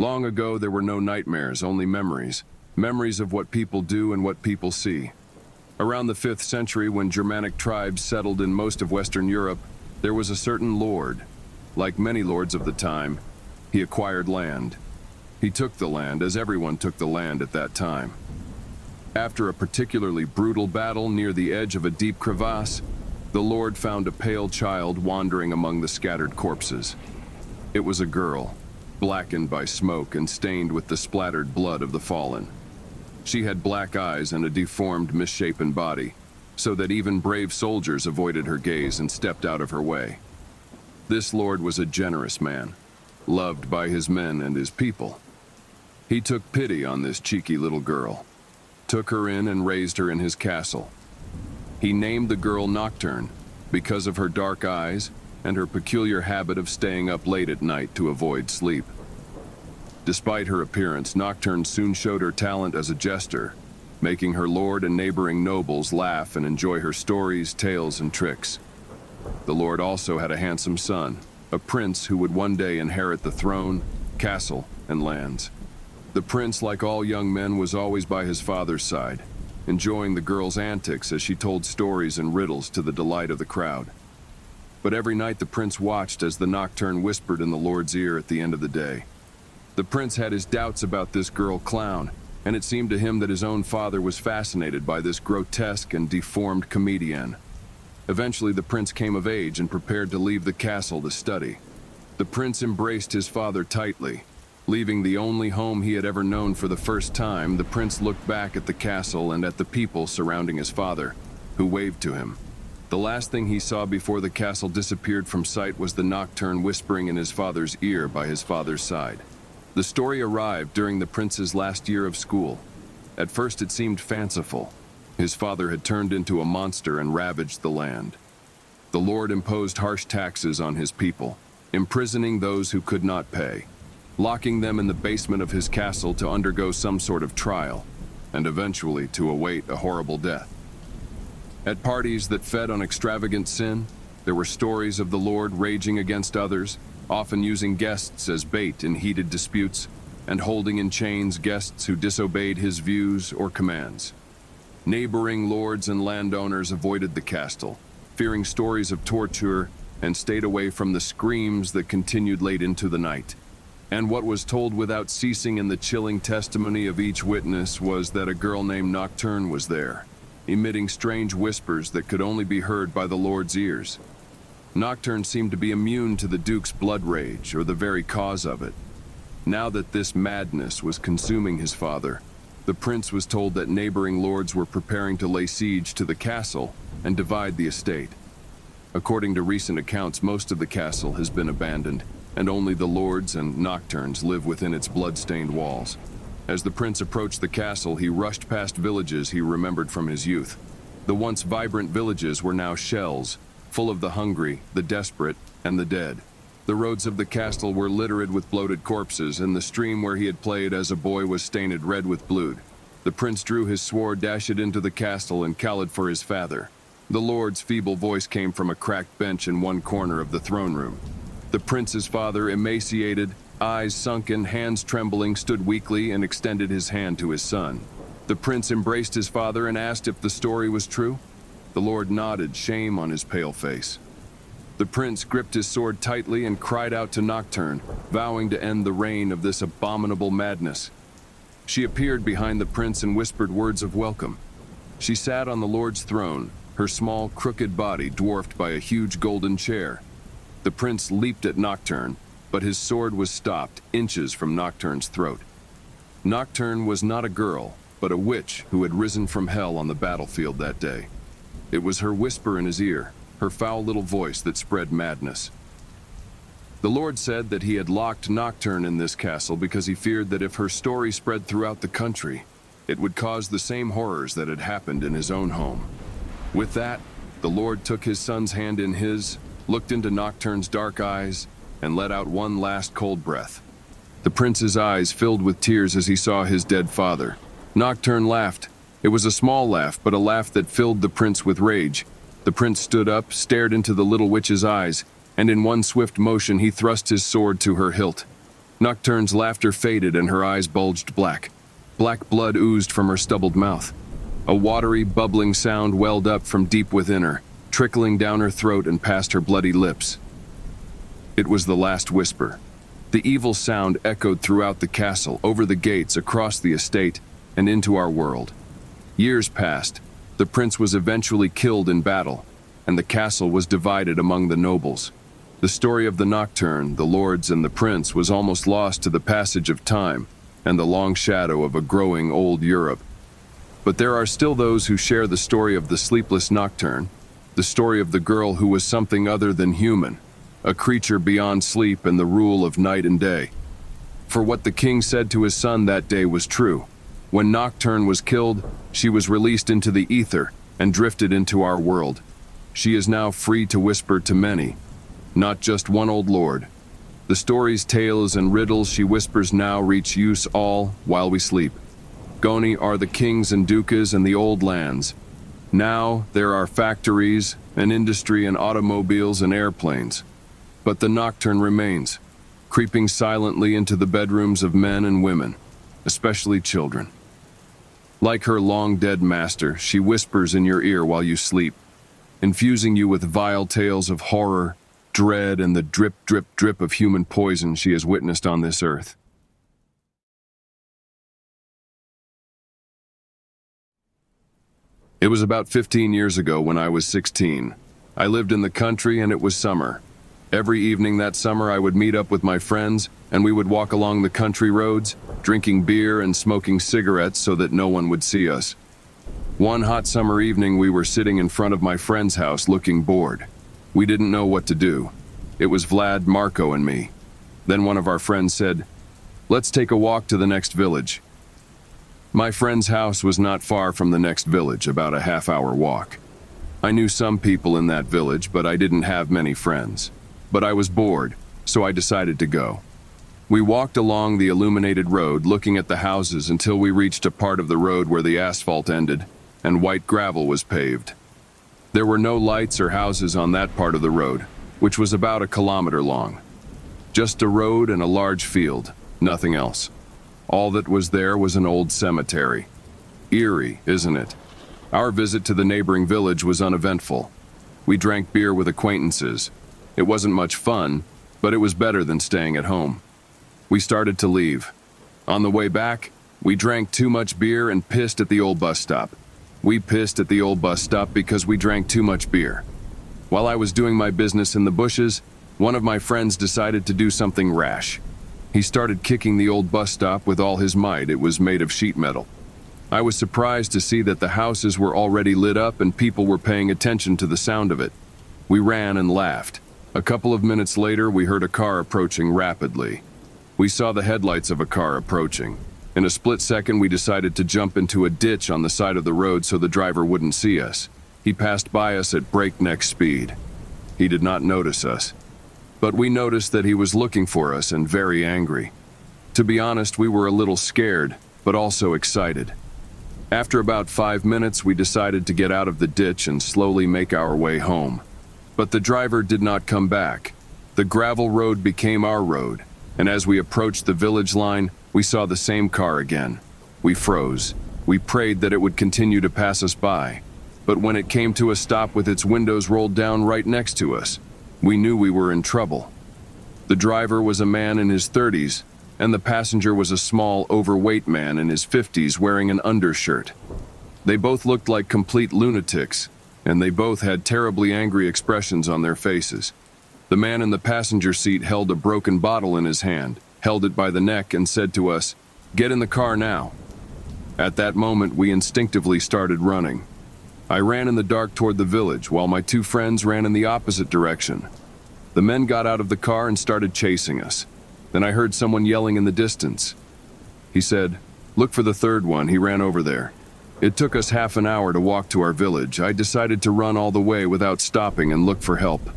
Long ago, there were no nightmares, only memories. Memories of what people do and what people see. Around the 5th century, when Germanic tribes settled in most of Western Europe, there was a certain lord. Like many lords of the time, he acquired land. He took the land, as everyone took the land at that time. After a particularly brutal battle near the edge of a deep crevasse, the lord found a pale child wandering among the scattered corpses. It was a girl, blackened by smoke and stained with the splattered blood of the fallen. She had black eyes and a deformed, misshapen body, so that even brave soldiers avoided her gaze and stepped out of her way. This lord was a generous man, loved by his men and his people. He took pity on this cheeky little girl, took her in and raised her in his castle. He named the girl Nocturne because of her dark eyes and her peculiar habit of staying up late at night to avoid sleep. Despite her appearance, Nocturne soon showed her talent as a jester, making her lord and neighboring nobles laugh and enjoy her stories, tales, and tricks. The lord also had a handsome son, a prince who would one day inherit the throne, castle, and lands. The prince, like all young men, was always by his father's side, enjoying the girl's antics as she told stories and riddles to the delight of the crowd. But every night the prince watched as the Nocturne whispered in the lord's ear at the end of the day. The prince had his doubts about this girl clown, and it seemed to him that his own father was fascinated by this grotesque and deformed comedienne. Eventually the prince came of age and prepared to leave the castle to study. The prince embraced his father tightly. Leaving the only home he had ever known for the first time, the prince looked back at the castle and at the people surrounding his father, who waved to him. The last thing he saw before the castle disappeared from sight was the Nocturne whispering in his father's ear by his father's side. The story arrived during the prince's last year of school. At first it seemed fanciful. His father had turned into a monster and ravaged the land. The lord imposed harsh taxes on his people, imprisoning those who could not pay, locking them in the basement of his castle to undergo some sort of trial, and eventually to await a horrible death. At parties that fed on extravagant sin, there were stories of the lord raging against others, often using guests as bait in heated disputes, and holding in chains guests who disobeyed his views or commands. Neighboring lords and landowners avoided the castle, fearing stories of torture, and stayed away from the screams that continued late into the night. And what was told without ceasing in the chilling testimony of each witness was that a girl named Nocturne was there, emitting strange whispers that could only be heard by the lord's ears. Nocturne seemed to be immune to the duke's blood rage, or the very cause of it. Now that this madness was consuming his father, the prince was told that neighboring lords were preparing to lay siege to the castle and divide the estate. According to recent accounts, most of the castle has been abandoned, and only the lords and Nocturnes live within its blood-stained walls. As the prince approached the castle, he rushed past villages he remembered from his youth. The once vibrant villages were now shells, full of the hungry, the desperate, and the dead. The roads of the castle were littered with bloated corpses, and the stream where he had played as a boy was stained red with blood. The prince drew his sword, dashed it into the castle, and called for his father. The lord's feeble voice came from a cracked bench in one corner of the throne room. The prince's father, emaciated, eyes sunken, hands trembling, stood weakly and extended his hand to his son. The prince embraced his father and asked if the story was true. The lord nodded, shame on his pale face. The prince gripped his sword tightly and cried out to Nocturne, vowing to end the reign of this abominable madness. She appeared behind the prince and whispered words of welcome. She sat on the lord's throne, her small, crooked body dwarfed by a huge golden chair. The prince leaped at Nocturne, but his sword was stopped inches from Nocturne's throat. Nocturne was not a girl, but a witch who had risen from hell on the battlefield that day. It was her whisper in his ear, her foul little voice, that spread madness. The lord said that he had locked Nocturne in this castle because he feared that if her story spread throughout the country, it would cause the same horrors that had happened in his own home. With that, the lord took his son's hand in his, looked into Nocturne's dark eyes, and let out one last cold breath. The prince's eyes filled with tears as he saw his dead father. Nocturne laughed. It was a small laugh, but a laugh that filled the prince with rage. The prince stood up, stared into the little witch's eyes, and in one swift motion he thrust his sword to her hilt. Nocturne's laughter faded and her eyes bulged black. Black blood oozed from her stubbled mouth. A watery, bubbling sound welled up from deep within her, trickling down her throat and past her bloody lips. It was the last whisper. The evil sound echoed throughout the castle, over the gates, across the estate, and into our world. Years passed. The prince was eventually killed in battle, and the castle was divided among the nobles. The story of the Nocturne, the lords, and the prince was almost lost to the passage of time and the long shadow of a growing old Europe. But there are still those who share the story of the sleepless Nocturne, the story of the girl who was something other than human, a creature beyond sleep and the rule of night and day. For what the king said to his son that day was true. When Nocturne was killed, she was released into the ether and drifted into our world. She is now free to whisper to many, not just one old lord. The stories, tales, and riddles she whispers now reach use all while we sleep. Goni are the kings and dukas and the old lands. Now there are factories and industry and automobiles and airplanes. But the Nocturne remains, creeping silently into the bedrooms of men and women, especially children. Like her long-dead master, she whispers in your ear while you sleep, infusing you with vile tales of horror, dread, and the drip, drip, drip of human poison she has witnessed on this earth. It was about 15 years ago when I was 16. I lived in the country and it was summer. Every evening that summer I would meet up with my friends and we would walk along the country roads, drinking beer and smoking cigarettes so that no one would see us. One hot summer evening we were sitting in front of my friend's house looking bored. We didn't know what to do. It was Vlad, Marco, and me. Then one of our friends said, "Let's take a walk to the next village." My friend's house was not far from the next village, about a half-hour walk. I knew some people in that village, but I didn't have many friends. But I was bored, so I decided to go. We walked along the illuminated road, looking at the houses until we reached a part of the road where the asphalt ended and white gravel was paved. There were no lights or houses on that part of the road, which was about a kilometer long. Just a road and a large field, nothing else. All that was there was an old cemetery. Eerie, isn't it? Our visit to the neighboring village was uneventful. We drank beer with acquaintances. It wasn't much fun, but it was better than staying at home. We started to leave. On the way back, we drank too much beer and pissed at the old bus stop. We pissed at the old bus stop because we drank too much beer. While I was doing my business in the bushes, one of my friends decided to do something rash. He started kicking the old bus stop with all his might. It was made of sheet metal. I was surprised to see that the houses were already lit up and people were paying attention to the sound of it. We ran and laughed. A couple of minutes later, we heard a car approaching rapidly. We saw the headlights of a car approaching. In a split second, we decided to jump into a ditch on the side of the road so the driver wouldn't see us. He passed by us at breakneck speed. He did not notice us. But we noticed that he was looking for us and very angry. To be honest, we were a little scared, but also excited. After about 5 minutes, we decided to get out of the ditch and slowly make our way home. But the driver did not come back. The gravel road became our road, and as we approached the village line, we saw the same car again. We froze. We prayed that it would continue to pass us by. But when it came to a stop with its windows rolled down right next to us, we knew we were in trouble. The driver was a man in his 30s, and the passenger was a small, overweight man in his 50s wearing an undershirt. They both looked like complete lunatics, and they both had terribly angry expressions on their faces. The man in the passenger seat held a broken bottle in his hand, held it by the neck, and said to us, "Get in the car now." At that moment, we instinctively started running. I ran in the dark toward the village, while my two friends ran in the opposite direction. The men got out of the car and started chasing us. Then I heard someone yelling in the distance. He said, "Look for the third one, he ran over there." It took us half an hour to walk to our village. I decided to run all the way without stopping and look for help.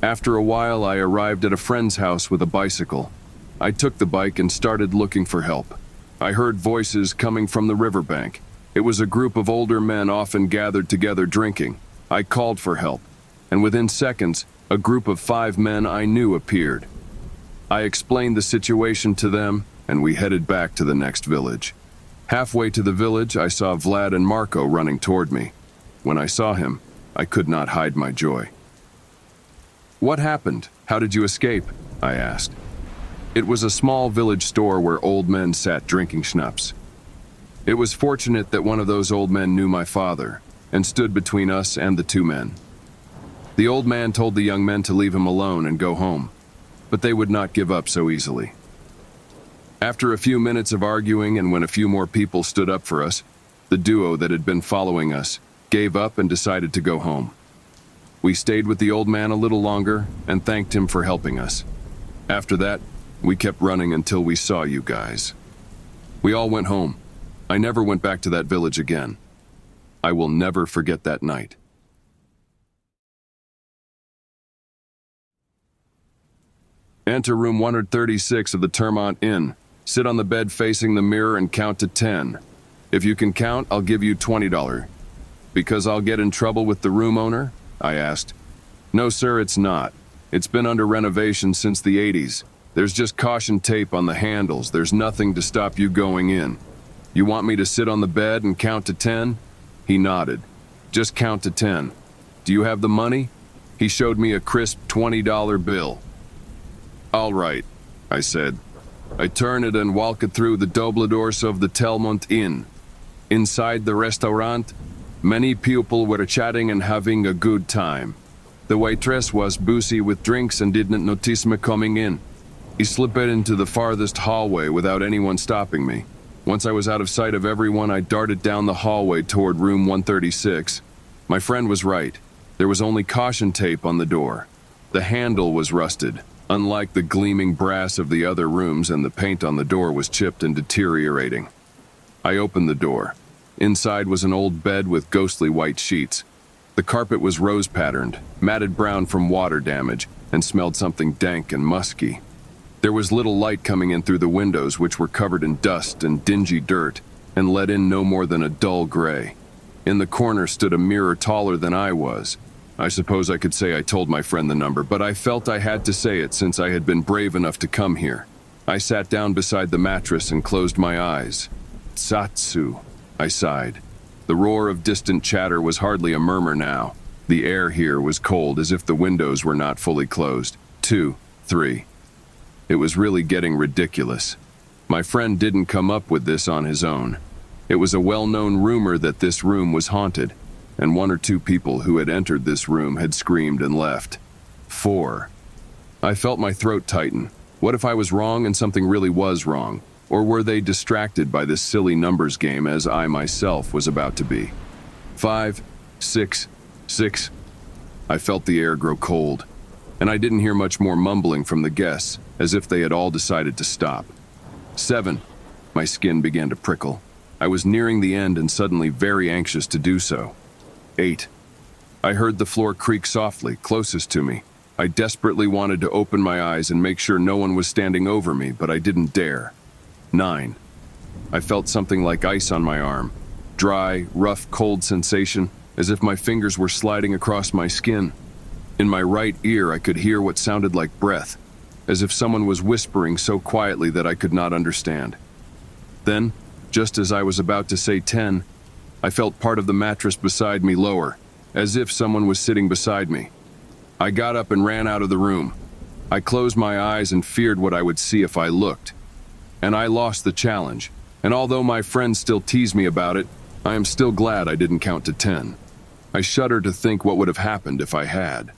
After a while, I arrived at a friend's house with a bicycle. I took the bike and started looking for help. I heard voices coming from the riverbank. It was a group of older men often gathered together drinking. I called for help, and within seconds, a group of 5 men I knew appeared. I explained the situation to them, and we headed back to the next village. Halfway to the village, I saw Vlad and Marco running toward me. When I saw him, I could not hide my joy. "What happened? How did you escape?" I asked. It was a small village store where old men sat drinking schnapps. It was fortunate that one of those old men knew my father and stood between us and the two men. The old man told the young men to leave him alone and go home, but they would not give up so easily. After a few minutes of arguing and when a few more people stood up for us, the duo that had been following us gave up and decided to go home. We stayed with the old man a little longer and thanked him for helping us. After that, we kept running until we saw you guys. We all went home. I never went back to that village again. I will never forget that night. Enter room 136 of the Termont Inn. Sit on the bed facing the mirror and count to 10. If you can count, I'll give you $20. Because I'll get in trouble with the room owner? I asked. No, sir, it's not. It's been under renovation since the 80s. There's just caution tape on the handles. There's nothing to stop you going in. You want me to sit on the bed and count to 10? He nodded. Just count to 10. Do you have the money? He showed me a crisp $20 bill. All right, I said. I turned it and walked through the double doors of the Termont Inn. Inside the restaurant, many people were chatting and having a good time. The waitress was busy with drinks and didn't notice me coming in. He slipped into the farthest hallway without anyone stopping me. Once I was out of sight of everyone, I darted down the hallway toward room 136. My friend was right. There was only caution tape on the door. The handle was rusted, unlike the gleaming brass of the other rooms, and the paint on the door was chipped and deteriorating. I opened the door. Inside was an old bed with ghostly white sheets. The carpet was rose-patterned, matted brown from water damage, and smelled something dank and musky. There was little light coming in through the windows, which were covered in dust and dingy dirt, and let in no more than a dull gray. In the corner stood a mirror taller than I was. I suppose I could say I told my friend the number, but I felt I had to say it since I had been brave enough to come here. I sat down beside the mattress and closed my eyes. Tsatsu, I sighed. The roar of distant chatter was hardly a murmur now. The air here was cold, as if the windows were not fully closed. 2, 3. It was really getting ridiculous. My friend didn't come up with this on his own. It was a well-known rumor that this room was haunted, and 1 or 2 people who had entered this room had screamed and left. 4. I felt my throat tighten. What if I was wrong and something really was wrong? Or were they distracted by this silly numbers game as I myself was about to be? 5, 6, 6. I felt the air grow cold, and I didn't hear much more mumbling from the guests, as if they had all decided to stop. 7. My skin began to prickle. I was nearing the end and suddenly very anxious to do so. 8. I heard the floor creak softly, closest to me. I desperately wanted to open my eyes and make sure no one was standing over me, but I didn't dare. 9. I felt something like ice on my arm. Dry, rough, cold sensation, as if my fingers were sliding across my skin. In my right ear, I could hear what sounded like breath, as if someone was whispering so quietly that I could not understand. Then, just as I was about to say 10, I felt part of the mattress beside me lower, as if someone was sitting beside me. I got up and ran out of the room. I closed my eyes and feared what I would see if I looked. And I lost the challenge, and although my friends still tease me about it, I am still glad I didn't count to 10. I shudder to think what would have happened if I had.